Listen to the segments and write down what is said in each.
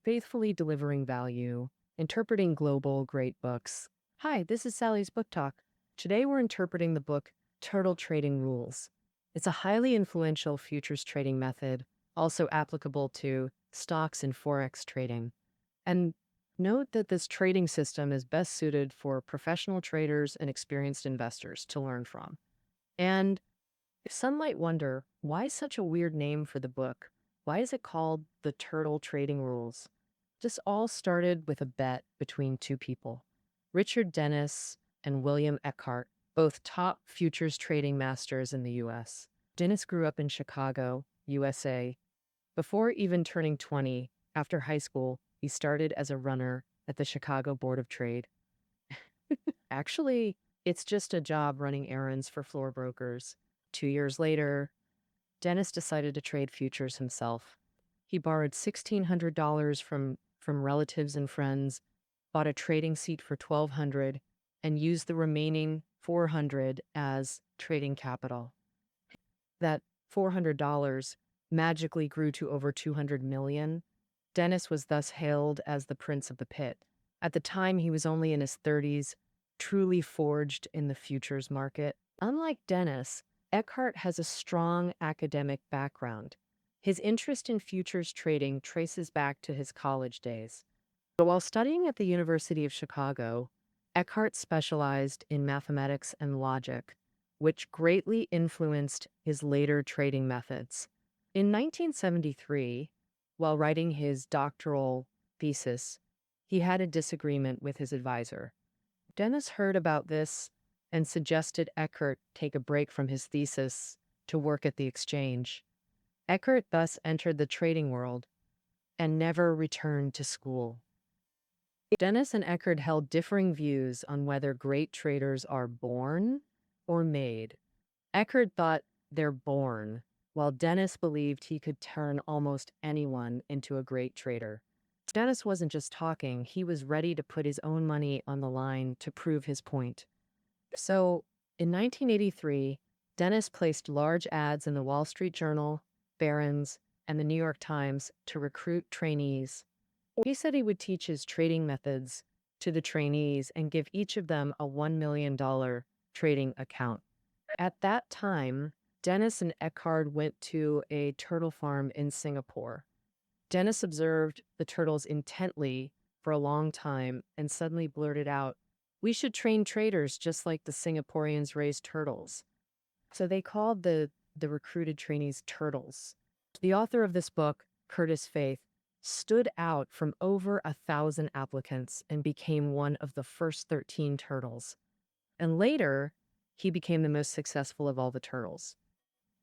faithfully delivering value, interpreting global great books. Hi, this is Sally's Book Talk. Today we're interpreting the book Turtle Trading Rules. It's a highly influential futures trading method, also applicable to stocks and forex trading. And note that this trading system is best suited for professional traders and experienced investors to learn from. And some might wonder, why such a weird name for the book? Why is it called The Turtle Trading Rules? This all started with a bet between two people, Richard Dennis and William Eckhart, both top futures trading masters in the US. Dennis grew up in Chicago, USA. Before even turning 20, after high school, he started as a runner at the Chicago Board of Trade. Actually, it's just a job running errands for floor brokers. 2 years later, Dennis decided to trade futures himself. He borrowed $1,600 from relatives and friends, bought a trading seat for $1,200, and used the remaining $400 as trading capital. That $400 magically grew to over $200 million. Dennis was thus hailed as the Prince of the Pit. At the time, he was only in his 30s, truly forged in the futures market. Unlike Dennis, Eckhart has a strong academic background. His interest in futures trading traces back to his college days. But while studying at the University of Chicago, Eckhart specialized in mathematics and logic, which greatly influenced his later trading methods. In 1973, while writing his doctoral thesis, he had a disagreement with his advisor. Dennis heard about this and suggested Eckhart take a break from his thesis to work at the exchange. Eckhart thus entered the trading world and never returned to school. Dennis and Eckhart held differing views on whether great traders are born or made. Eckhart thought they're born, while Dennis believed he could turn almost anyone into a great trader. Dennis wasn't just talking, he was ready to put his own money on the line to prove his point. So, in 1983, Dennis placed large ads in the Wall Street Journal, Barron's, and the New York Times to recruit trainees. He said he would teach his trading methods to the trainees and give each of them a $1 million trading account. At that time, Dennis and Eckhart went to a turtle farm in Singapore. Dennis observed the turtles intently for a long time and suddenly blurted out, "We should train traders just like the Singaporeans raise turtles." So they called the recruited trainees turtles. The author of this book, Curtis Faith, stood out from over 1,000 applicants and became one of the first 13 turtles. And later, he became the most successful of all the turtles.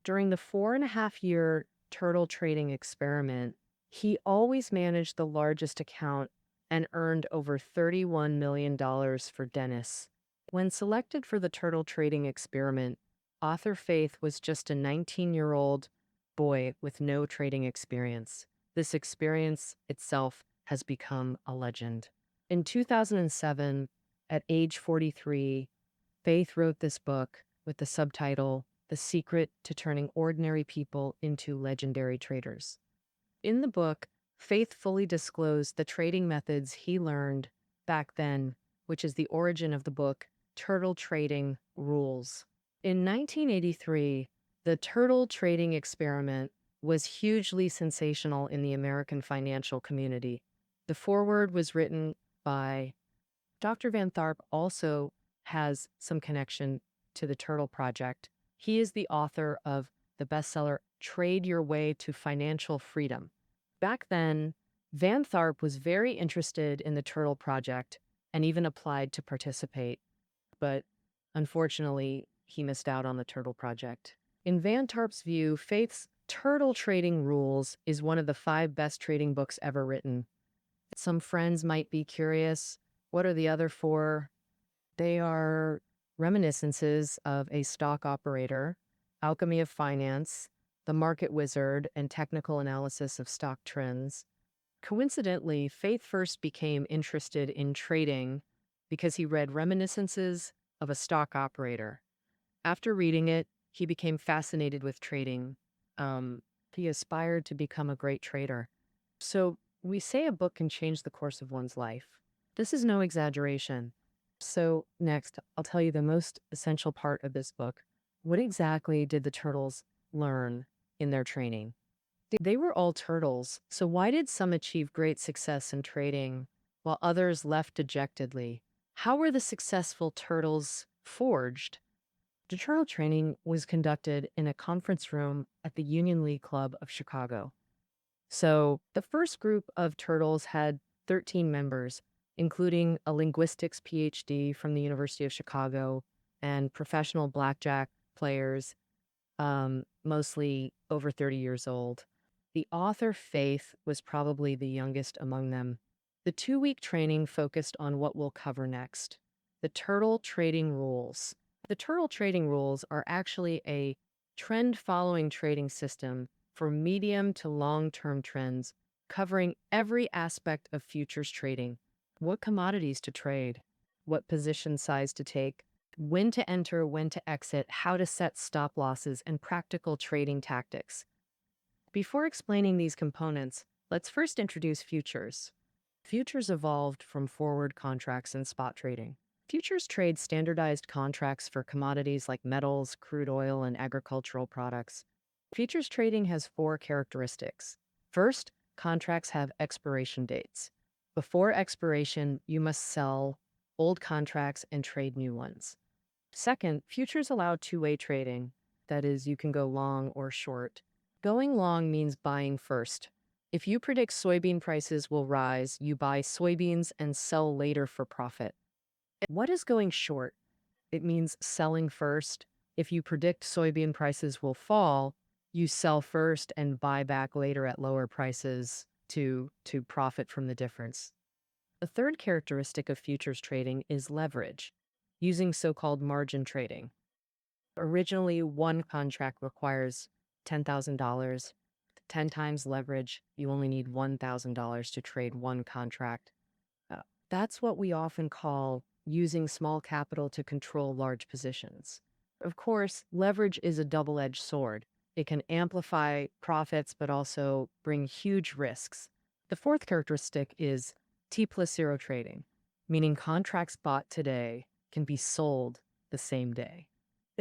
During the 4.5-year turtle trading experiment, he always managed the largest account and earned over $31 million for Dennis. When selected for the turtle trading experiment, author Faith was just a 19-year-old boy with no trading experience. This experience itself has become a legend. In 2007, at age 43, Faith wrote this book with the subtitle, The Secret to Turning Ordinary People into Legendary Traders. In the book, Faith fully disclosed the trading methods he learned back then, which is the origin of the book, Turtle Trading Rules. In 1983, the turtle trading experiment was hugely sensational in the American financial community. The foreword was written by Dr. Van Tharp, also has some connection to the Turtle Project. He is the author of the bestseller Trade Your Way to Financial Freedom. Back then, Van Tharp was very interested in the Turtle Project and even applied to participate. But unfortunately, he missed out on the Turtle Project. In Van Tarp's view, Faith's Turtle Trading Rules is one of the 5 best trading books ever written. Some friends might be curious, what are the other 4? They are Reminiscences of a Stock Operator, Alchemy of Finance, The Market Wizard, and Technical Analysis of Stock Trends. Coincidentally, Faith first became interested in trading because he read Reminiscences of a Stock Operator. After reading it, he became fascinated with trading. He aspired to become a great trader. So We say a book can change the course of one's life. This is no exaggeration. So, next, I'll tell you the most essential part of this book. What exactly did the turtles learn in their training? They were all turtles, so why did some achieve great success in trading while others left dejectedly? How were the successful turtles forged? The turtle training was conducted in a conference room at the Union League Club of Chicago. So the first group of turtles had 13 members, including a linguistics PhD from the University of Chicago and professional blackjack players, mostly over 30 years old. The author, Faith, was probably the youngest among them. The 2-week training focused on what we'll cover next: the turtle trading rules. The turtle trading rules are actually a trend following trading system for medium to long term trends, covering every aspect of futures trading: what commodities to trade, what position size to take, when to enter, when to exit, how to set stop losses, and practical trading tactics. Before explaining these components, let's first introduce futures. Futures evolved from forward contracts and spot trading. Futures trade standardized contracts for commodities like metals, crude oil, and agricultural products. Futures trading has 4 characteristics. First, contracts have expiration dates. Before expiration, you must sell old contracts and trade new ones. Second, futures allow two-way trading. That is, you can go long or short. Going long means buying first. If you predict soybean prices will rise, you buy soybeans and sell later for profit. What is going short? It means selling first. If you predict soybean prices will fall, you sell first and buy back later at lower prices to profit from the difference. The third characteristic of futures trading is leverage, using so-called margin trading. Originally, one contract requires $10,000. 10 times leverage, you only need $1,000 to trade one contract. That's what we often call using small capital to control large positions. Of course, leverage is a double-edged sword. It can amplify profits, but also bring huge risks. The fourth characteristic is T+0 trading, meaning contracts bought today can be sold the same day.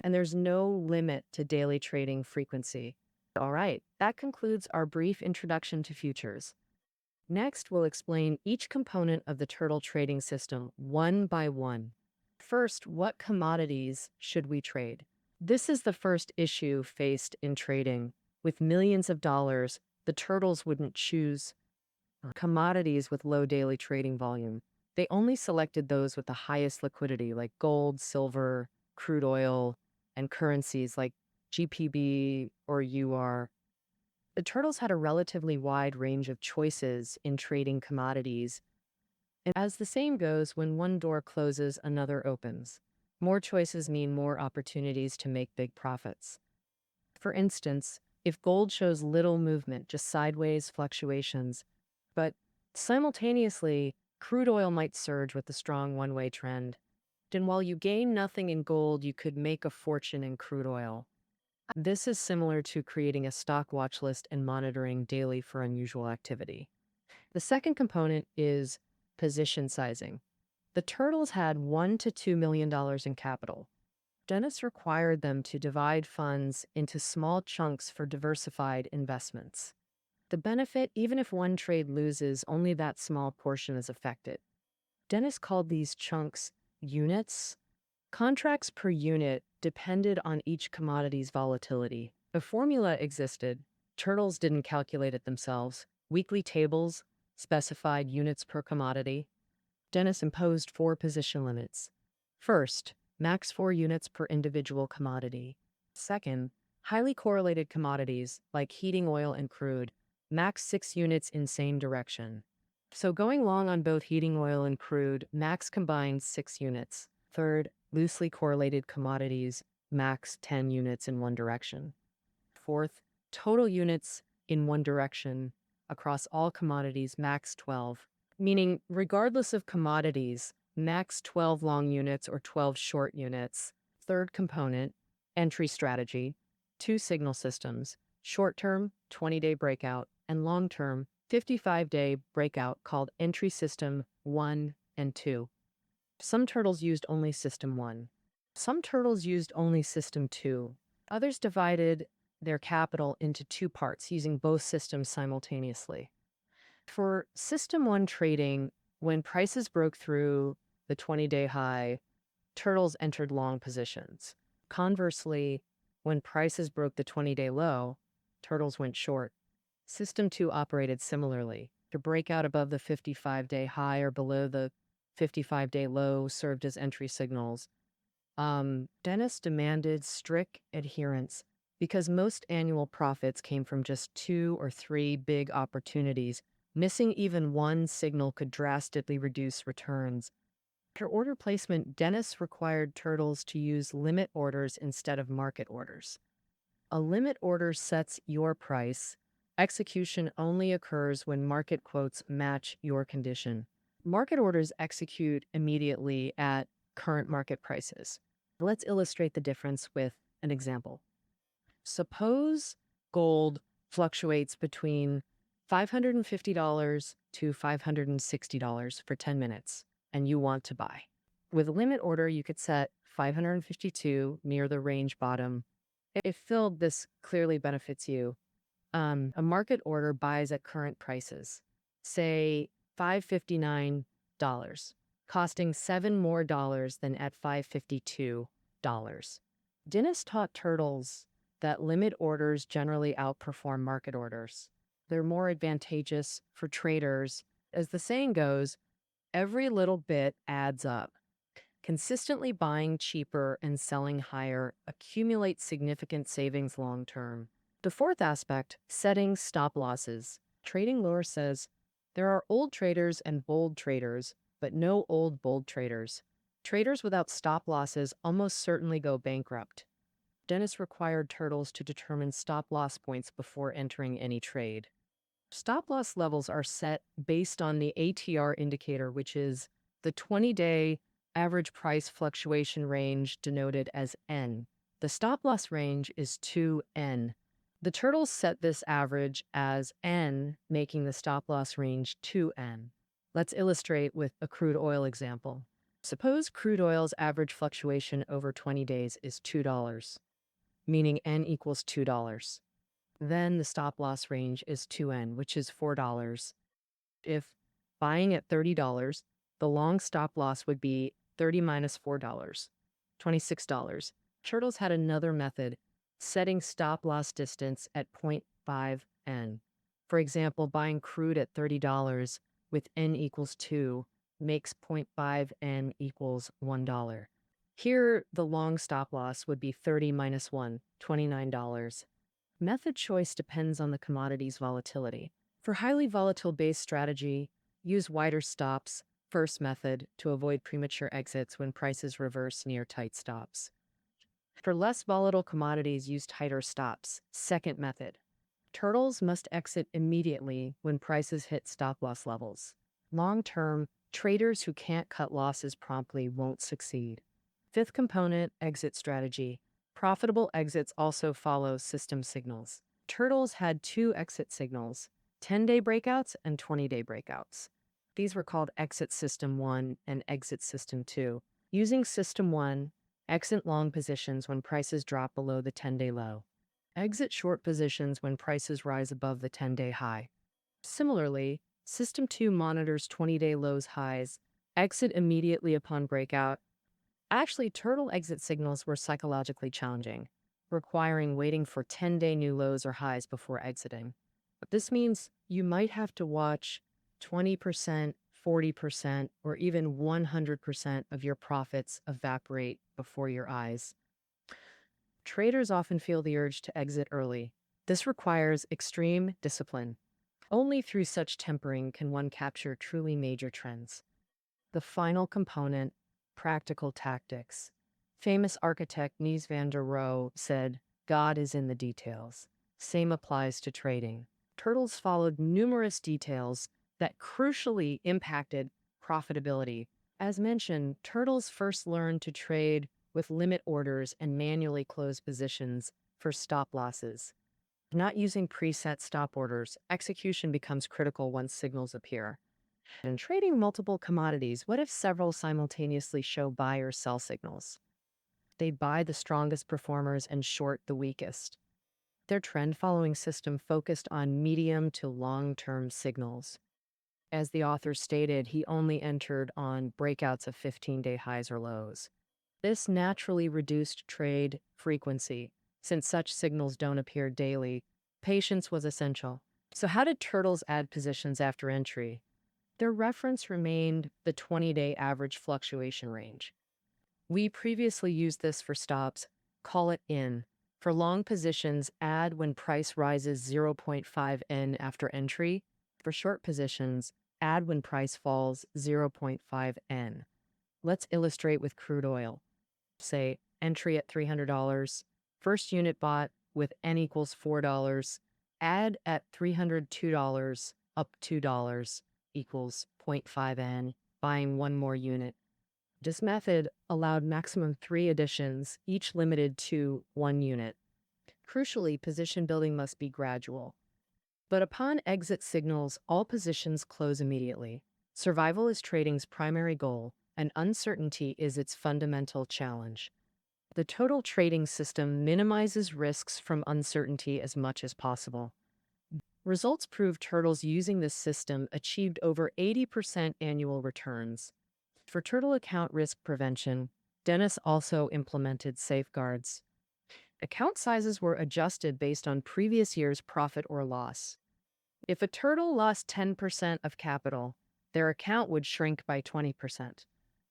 And there's no limit to daily trading frequency. All right, that concludes our brief introduction to futures. Next, we'll explain each component of the turtle trading system one by one. First, what commodities should we trade? This is the first issue faced in trading. With millions of dollars, the turtles wouldn't choose commodities with low daily trading volume. They only selected those with the highest liquidity, like gold, silver, crude oil, and currencies like GPB or UR. The turtles had a relatively wide range of choices in trading commodities. And as the saying goes, when one door closes, another opens. More choices mean more opportunities to make big profits. For instance, if gold shows little movement, just sideways fluctuations, but simultaneously, crude oil might surge with a strong one-way trend. And while you gain nothing in gold, you could make a fortune in crude oil. This is similar to creating a stock watch list and monitoring daily for unusual activity. The second component is position sizing. The turtles had $1 to $2 million in capital. Dennis required them to divide funds into small chunks for diversified investments. The benefit, even if one trade loses, only that small portion is affected. Dennis called these chunks units. Contracts per unit depended on each commodity's volatility. A formula existed. Turtles didn't calculate it themselves. Weekly tables specified units per commodity. Dennis imposed 4 position limits. First, max 4 units per individual commodity. Second, highly correlated commodities like heating oil and crude, max 6 units in same direction. So going long on both heating oil and crude, max combined 6 units. Third, loosely correlated commodities, max 10 units in one direction. Fourth, total units in one direction across all commodities, max 12. Meaning, regardless of commodities, max 12 long units or 12 short units. Third component, entry strategy, 2 signal systems, short-term, 20-day breakout, and long-term, 55-day breakout called entry system 1 and 2. Some turtles used only system 1. Some turtles used only system 2. Others divided their capital into two parts using both systems simultaneously. For system 1 trading, when prices broke through the 20-day high, turtles entered long positions. Conversely, when prices broke the 20-day low, turtles went short. System 2 operated similarly. To break out above the 55-day high or below the 55-day low served as entry signals. Dennis demanded strict adherence because most annual profits came from just 2 or 3 big opportunities. Missing even one signal could drastically reduce returns. For order placement, Dennis required turtles to use limit orders instead of market orders. A limit order sets your price. Execution only occurs when market quotes match your condition. Market orders execute immediately at current market prices. Let's illustrate the difference with an example. Suppose gold fluctuates between $550 to $560 for 10 minutes, and you want to buy. With a limit order, you could set 552 near the range bottom. If filled, this clearly benefits you. A market order buys at current prices, say $559, costing $7 more than at $552. Dennis taught turtles that limit orders generally outperform market orders. They're more advantageous for traders. As the saying goes, every little bit adds up. Consistently buying cheaper and selling higher accumulates significant savings long term. The fourth aspect, setting stop losses. Trading lore says there are old traders and bold traders, but no old bold traders. Traders without stop losses almost certainly go bankrupt. Dennis required turtles to determine stop loss points before entering any trade. Stop loss levels are set based on the ATR indicator, which is the 20-day average price fluctuation range denoted as N. The stop loss range is 2N. The turtles set this average as N, making the stop loss range 2N. Let's illustrate with a crude oil example. Suppose crude oil's average fluctuation over 20 days is $2, meaning N equals $2. Then the stop loss range is 2N, which is $4. If buying at $30, the long stop loss would be 30 minus $4, $26. Turtles had another method, setting stop loss distance at 0.5N. For example, buying crude at $30 with N equals 2 makes 0.5N equals $1. Here, the long stop loss would be 30 minus 1, $29. Method choice depends on the commodity's volatility. For highly volatile base strategy, use wider stops, first method, to avoid premature exits when prices reverse near tight stops. For less volatile commodities, use tighter stops, second method. Turtles must exit immediately when prices hit stop loss levels. Long-term, traders who can't cut losses promptly won't succeed. Fifth component, exit strategy. Profitable exits also follow system signals. Turtles had 2 exit signals, 10-day breakouts and 20-day breakouts. These were called exit system 1 and exit system 2. Using system 1, exit long positions when prices drop below the 10-day low. Exit short positions when prices rise above the 10-day high. Similarly, system 2 monitors 20-day lows highs. Exit immediately upon breakout. Actually, turtle exit signals were psychologically challenging, requiring waiting for 10-day new lows or highs before exiting. But this means you might have to watch 20%, 40%, or even 100% of your profits evaporate before your eyes. Traders often feel the urge to exit early. This requires extreme discipline. Only through such tempering can one capture truly major trends. The final component, practical tactics. Famous architect Mies van der Rohe said, "God is in the details." Same applies to trading. Turtles followed numerous details that crucially impacted profitability. As mentioned, turtles first learned to trade with limit orders and manually close positions for stop losses. Not using preset stop orders, execution becomes critical once signals appear. In trading multiple commodities, what if several simultaneously show buy or sell signals? They buy the strongest performers and short the weakest. Their trend following system focused on medium to long term signals. As the author stated, he only entered on breakouts of 15-day highs or lows. This naturally reduced trade frequency. Since such signals don't appear daily, patience was essential. So, how did turtles add positions after entry? Their reference remained the 20-day average fluctuation range. We previously used this for stops, call it in. For long positions, add when price rises 0.5N after entry. For short positions, add when price falls 0.5N. Let's illustrate with crude oil. Say, entry at $300, first unit bought with N equals $4, add at $302, up $2 equals 0.5N, buying one more unit. This method allowed maximum 3 additions, each limited to 1 unit. Crucially, position building must be gradual. But upon exit signals, all positions close immediately. Survival is trading's primary goal, and uncertainty is its fundamental challenge. The total trading system minimizes risks from uncertainty as much as possible. Results prove turtles using this system achieved over 80% annual returns. For turtle account risk prevention, Dennis also implemented safeguards. Account sizes were adjusted based on previous year's profit or loss. If a turtle lost 10% of capital, their account would shrink by 20%.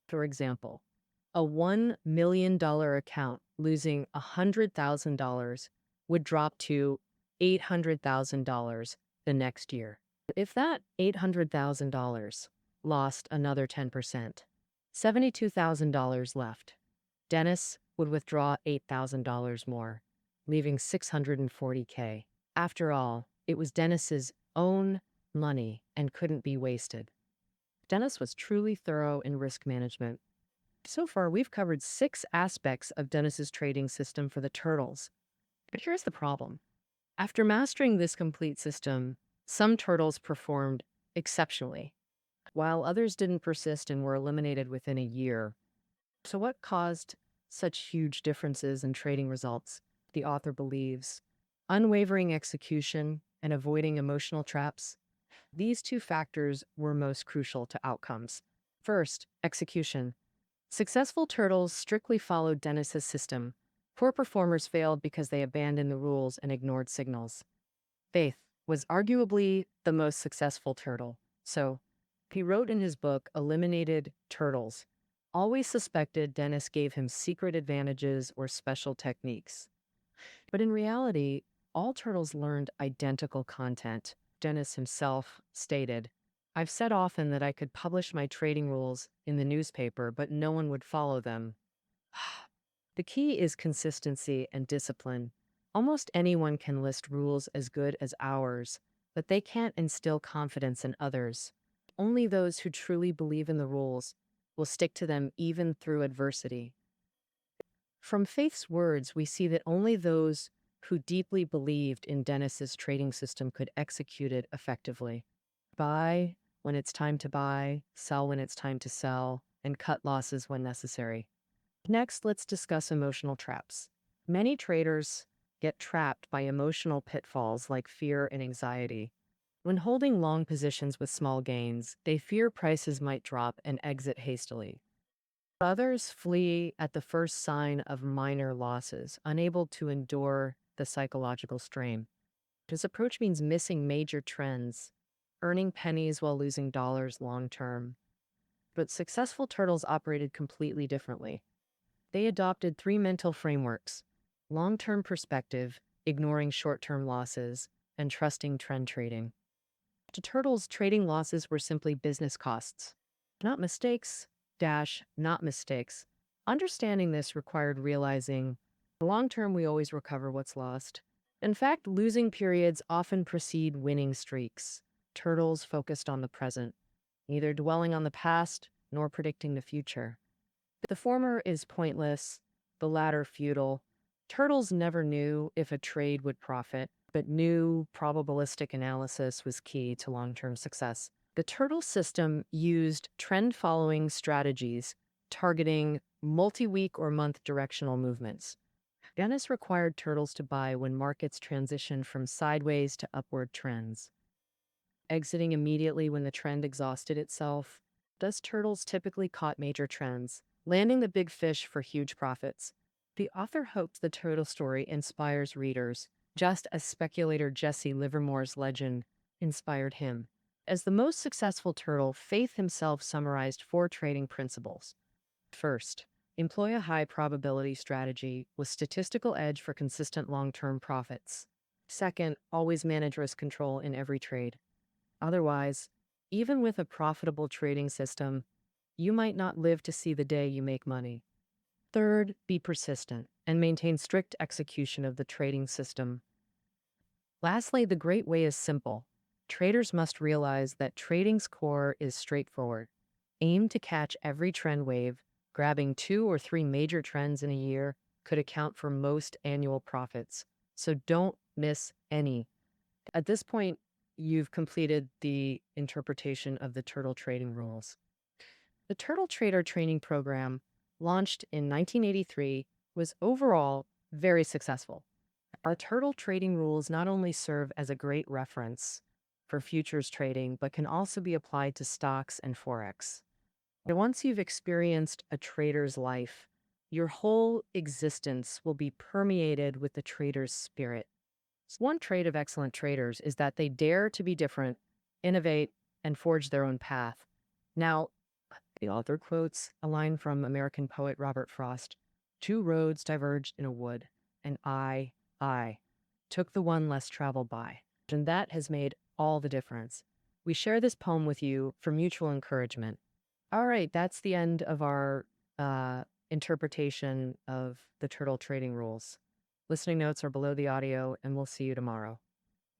For example, a $1 million account losing $100,000 would drop to $800,000 the next year. If that $800,000 lost another 10%, $72,000 left. Dennis would withdraw $8,000 more, leaving $640K. After all, it was Dennis's own money and couldn't be wasted. Dennis was truly thorough in risk management. So far, we've covered 6 aspects of Dennis's trading system for the turtles. But here's the problem. After mastering this complete system, some turtles performed exceptionally, while others didn't persist and were eliminated within a year. So what caused such huge differences in trading results? The author believes unwavering execution and avoiding emotional traps. These 2 factors were most crucial to outcomes. First, execution. Successful turtles strictly followed Dennis's system. Poor performers failed because they abandoned the rules and ignored signals. Faith was arguably the most successful turtle. So, he wrote in his book, Eliminated Turtles, always suspected Dennis gave him secret advantages or special techniques. But in reality, all turtles learned identical content. Dennis himself stated, I've said often that I could publish my trading rules in the newspaper, but no one would follow them. The key is consistency and discipline. Almost anyone can list rules as good as ours, but they can't instill confidence in others. Only those who truly believe in the rules will stick to them even through adversity. From Faith's words, we see that only those who deeply believed in Dennis's trading system could execute it effectively. Buy when it's time to buy, sell when it's time to sell, and cut losses when necessary. Next, let's discuss emotional traps. Many traders get trapped by emotional pitfalls like fear and anxiety. When holding long positions with small gains, they fear prices might drop and exit hastily. Others flee at the first sign of minor losses, unable to endure the psychological strain. This approach means missing major trends, earning pennies while losing dollars long term. But successful turtles operated completely differently. They adopted 3 mental frameworks: long-term perspective, ignoring short-term losses, and trusting trend trading. To turtles, trading losses were simply business costs, not mistakes, not mistakes. Understanding this required realizing, long term, we always recover what's lost. In fact, losing periods often precede winning streaks. Turtles focused on the present, neither dwelling on the past nor predicting the future. The former is pointless, the latter futile. Turtles never knew if a trade would profit, but new probabilistic analysis was key to long-term success. The turtle system used trend-following strategies targeting multi-week or month directional movements. Dennis required turtles to buy when markets transitioned from sideways to upward trends, exiting immediately when the trend exhausted itself. Thus, turtles typically caught major trends, landing the big fish for huge profits. The author hopes the turtle story inspires readers, just as speculator Jesse Livermore's legend inspired him. As the most successful turtle, Faith himself summarized 4 trading principles. First, employ a high probability strategy with statistical edge for consistent long-term profits. Second, always manage risk control in every trade. Otherwise, even with a profitable trading system, you might not live to see the day you make money. Third, be persistent and maintain strict execution of the trading system. Lastly, the great way is simple. Traders must realize that trading's core is straightforward. Aim to catch every trend wave. Grabbing 2 or 3 major trends in a year could account for most annual profits. So don't miss any. At this point, you've completed the interpretation of the turtle trading rules. The Turtle Trader training program, launched in 1983, was overall very successful. Our turtle trading rules not only serve as a great reference for futures trading, but can also be applied to stocks and Forex. And once you've experienced a trader's life, your whole existence will be permeated with the trader's spirit. One trait of excellent traders is that they dare to be different, innovate, and forge their own path. Now, the author quotes a line from American poet Robert Frost: "Two roads diverged in a wood, and I, took the one less traveled by." And that has made all the difference. We share this poem with you for mutual encouragement. All right, that's the end of our interpretation of the turtle trading rules. Listening notes are below the audio, and we'll see you tomorrow.